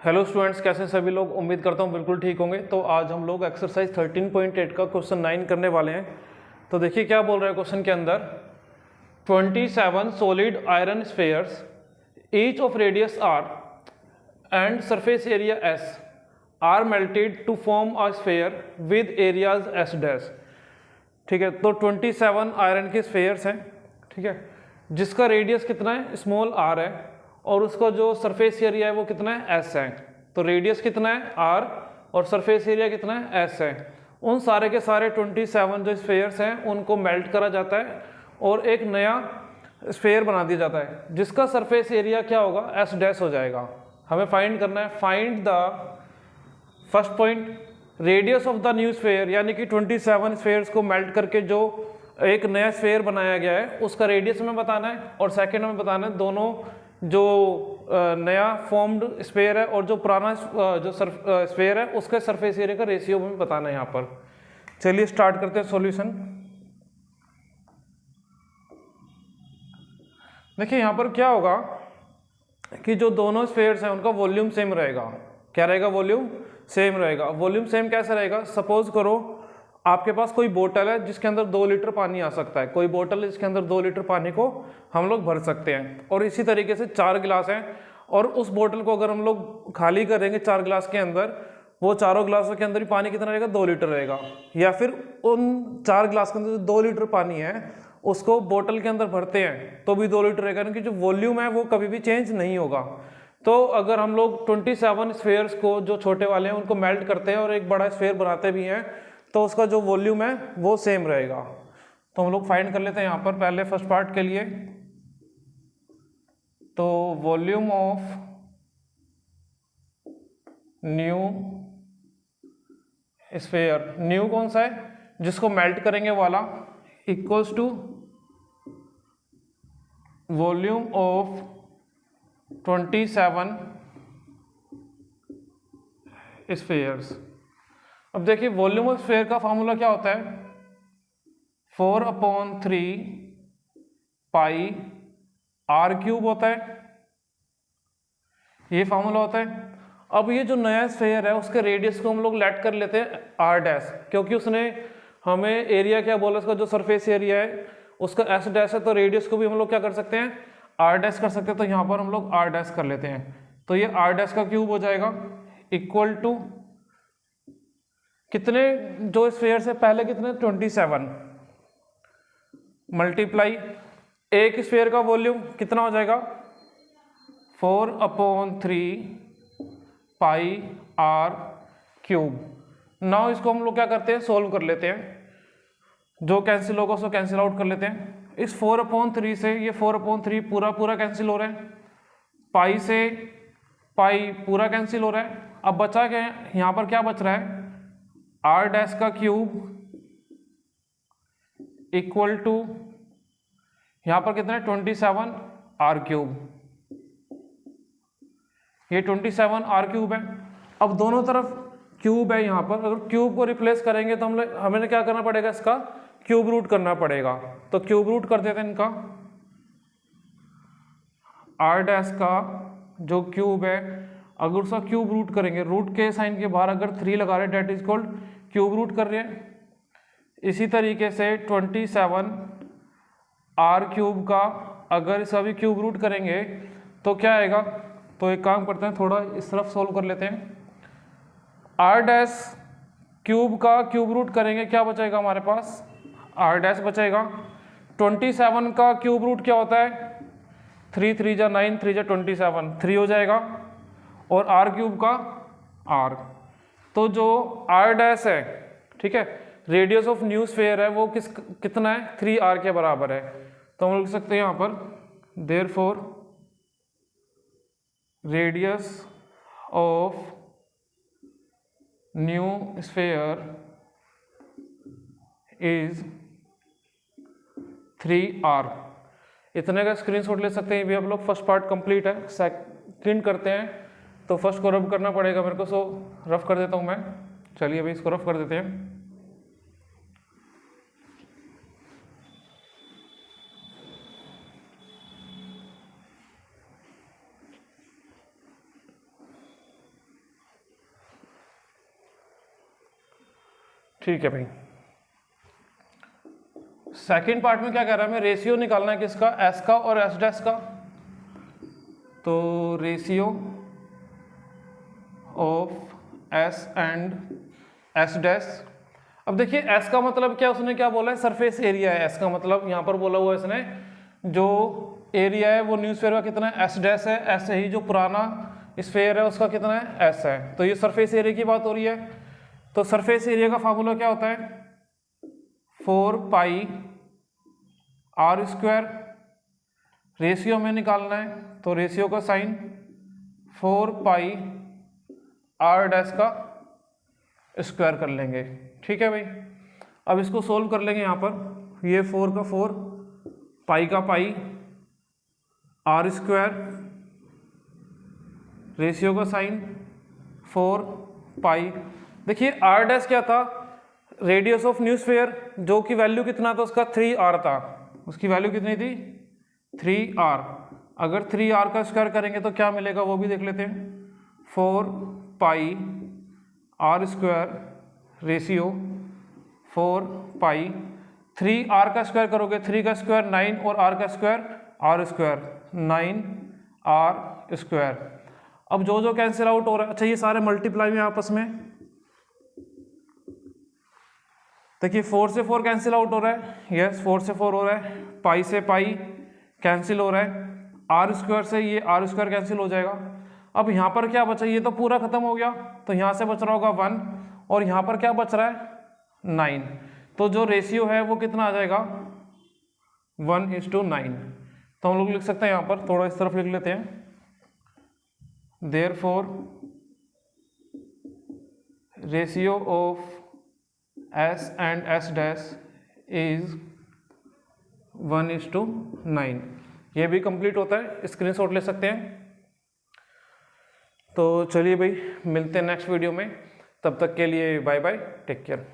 Hello students, कैसे हैं सभी लोग। उम्मीद करता हूँ बिल्कुल ठीक होंगे। तो आज हम लोग एक्सरसाइज 13.8 का क्वेश्चन 9 करने वाले हैं। तो देखिए क्या बोल रहा है क्वेश्चन के अंदर। 27 solid iron spheres each of radius R and surface area S are melted to form a sphere with areas S dash. ठीक है, तो 27 आयरन के स्फेयर्स हैं, ठीक है, जिसका रेडियस कितना है, स्मॉल आर है, और उसका जो सरफेस एरिया है वो कितना है, एस है। तो रेडियस कितना है, आर, और सरफेस एरिया कितना है, एस है। उन सारे के सारे 27 जो स्फेयर्स हैं उनको मेल्ट करा जाता है और एक नया स्फेयर बना दिया जाता है जिसका सरफेस एरिया क्या होगा, एस डैश हो जाएगा। हमें फाइंड करना है, find the first point radius of the new sphere, यानी कि 27 स्फेयर्स को मेल्ट करके जो एक नया स्फेयर बनाया गया है उसका रेडियस हमें बताना है, और सेकेंड हमें बताना है दोनों जो नया फॉर्म्ड स्फेयर है और जो पुराना जो स्फेयर है उसके सरफेस एरिया का रेशियो हमें बताना है यहाँ पर। चलिए स्टार्ट करते हैं सॉल्यूशन। देखिए यहाँ पर क्या होगा कि जो दोनों स्फेयर्स हैं उनका वॉल्यूम सेम रहेगा। क्या रहेगा, वॉल्यूम सेम रहेगा। वॉल्यूम सेम कैसे रहेगा, सपोज करो आपके पास कोई बोतल है जिसके अंदर 2 लीटर पानी आ सकता है, कोई बोतल है जिसके अंदर 2 लीटर पानी को हम लोग भर सकते हैं, और इसी तरीके से 4 गिलास हैं, और उस बोतल को अगर हम लोग खाली करेंगे 4 गिलास के अंदर, वो चारों गिलासों के अंदर ही पानी कितना रहेगा, 2 लीटर रहेगा। या फिर उन 4 गिलास के अंदर जो 2 लीटर पानी है उसको बोतल के अंदर भरते हैं तो भी 2 लीटर रहेगा, क्योंकि जो वॉल्यूम है वो कभी भी चेंज नहीं होगा। तो अगर हम लोग 27 स्फेयर्स को, जो छोटे वाले हैं, उनको मेल्ट करते हैं और एक बड़ा स्फेयर बनाते भी हैं तो उसका जो वॉल्यूम है वो सेम रहेगा। तो हम लोग फाइंड कर लेते हैं यहाँ पर पहले फर्स्ट पार्ट के लिए। तो volume of new sphere, new कौन सा है, जिसको मेल्ट करेंगे वाला, equals to volume of 27 spheres. अब देखिए वॉल्यूम ऑफ स्फेयर का फॉर्मूला क्या होता है, 4/3 पाई आर क्यूब होता है, ये फॉर्मूला होता है। अब ये जो नया स्फेयर है उसके रेडियस को हम लोग लेट कर लेते हैं आर डैश, क्योंकि उसने हमें एरिया क्या बोला, उसका जो सरफेस एरिया है उसका एस डैश है, तो रेडियस को भी हम लोग क्या कर सकते हैं, आर डैश कर सकते हैं। तो यहाँ पर हम लोग आर डैश कर लेते हैं, तो ये आर डैश का क्यूब हो जाएगा, इक्वल टू कितने जो स्फेयर से पहले कितने, 27 मल्टीप्लाई एक स्फेयर का वॉल्यूम कितना हो जाएगा, 4/3 पाई आर क्यूब। नाउ इसको हम लोग क्या करते हैं, सोल्व कर लेते हैं, जो कैंसिल होगा उसको कैंसिल आउट कर लेते हैं। इस 4/3 से ये 4/3 पूरा पूरा कैंसिल हो रहा है, पाई से पाई पूरा कैंसिल हो रहा है। अब बचा क्या है, यहाँ पर क्या बच रहा है, आर डैश का क्यूब इक्वल टू यहाँ पर कितना है, 27 आर क्यूब, ये 27 आर क्यूब है। अब दोनों तरफ क्यूब है, यहाँ पर अगर क्यूब को रिप्लेस करेंगे तो हमें क्या करना पड़ेगा, इसका क्यूब रूट करना पड़ेगा। तो क्यूब रूट कर देते हैं इनका, आर डैश का जो क्यूब है अगर उसका क्यूब रूट करेंगे, रूट के साइन के बाहर अगर 3 लगा रहे that is called cube root कर रहे हैं। इसी तरीके से 27 आर क्यूब का अगर इसका भी क्यूब रूट करेंगे तो क्या आएगा, तो एक काम करते हैं, थोड़ा इस तरफ सोल्व कर लेते हैं। आर डैश क्यूब का क्यूब रूट करेंगे, क्या बचेगा हमारे पास, आर डैश बचेगा। 27 का क्यूब रूट क्या होता है, 3 3 जा 9, 3 जा 27, 3 हो जाएगा, और आर क्यूब का आर। तो जो आर डैश है, ठीक है, रेडियस ऑफ न्यू स्फेयर है वो कितना है, 3r के बराबर है। तो हम लिख सकते हैं यहाँ पर, therefore radius of new sphere is 3r। इतने का स्क्रीनशॉट ले सकते हैं। भी आप लोग फर्स्ट पार्ट कंप्लीट है, सेकंड करते हैं तो फर्स्ट को रफ करना पड़ेगा मेरे को, सो रफ कर देता हूँ मैं। चलिए अभी इसको रफ कर देते हैं। ठीक है भाई। सेकंड पार्ट में क्या कह रहा है, हमें रेशियो निकालना है किसका, एस का और एस डैश का। तो ratio of S and S dash. अब देखिए एस का मतलब क्या, उसने क्या बोला है, सरफेस एरिया है। एस का मतलब यहाँ पर बोला हुआ है इसने, जो एरिया है वो न्यूज़फेयर का कितना है, एस डैश है। ऐसे ही जो पुराना स्फेयर है उसका कितना है, एस है। तो ये सरफेस एरिया की बात हो रही है। तो सरफेस एरिया का फार्मूला क्या होता है, 4 पाई आर स्क्वायर। रेशियो में निकालना है तो रेशियो का साइन 4 पाई आर डैश का स्क्वायर कर लेंगे। ठीक है भाई। अब इसको सोल्व कर लेंगे यहाँ पर, ये 4 का 4, पाई का पाई, आर स्क्वायर, रेशियो का साइन 4 पाई। देखिए आर डैश क्या था, रेडियस ऑफ न्यूज़फेयर, जो कि वैल्यू कितना था उसका, 3r था। उसकी वैल्यू कितनी थी, 3r। अगर 3r का स्क्वायर करेंगे तो क्या मिलेगा वो भी देख लेते हैं। 4 pi R square ratio 4 pi, 3r का स्क्वायर करोगे, 3 का स्क्वायर 9 और r का square r square 9r square. अब जो जो कैंसिल आउट हो रहा है, अच्छा ये सारे मल्टीप्लाई में आपस में, देखिए 4 से 4 कैंसिल आउट हो रहा है, यस 4 से 4 हो रहा है, पाई से पाई कैंसिल हो रहा है, आर स्क्वायर से ये आर स्क्वायर कैंसिल हो जाएगा। अब यहाँ पर क्या बचा, ये तो पूरा खत्म हो गया, तो यहाँ से बच रहा होगा 1 और यहाँ पर क्या बच रहा है 9। तो जो रेशियो है वो कितना आ जाएगा 1:9। तो हम लोग लिख सकते हैं यहाँ पर, थोड़ा इस तरफ लिख लेते हैं, therefore ratio of S and S dash is 1:9। ये भी कंप्लीट होता है, स्क्रीनशॉट ले सकते हैं। तो चलिए भाई, मिलते हैं नेक्स्ट वीडियो में, तब तक के लिए बाय बाय, टेक केयर।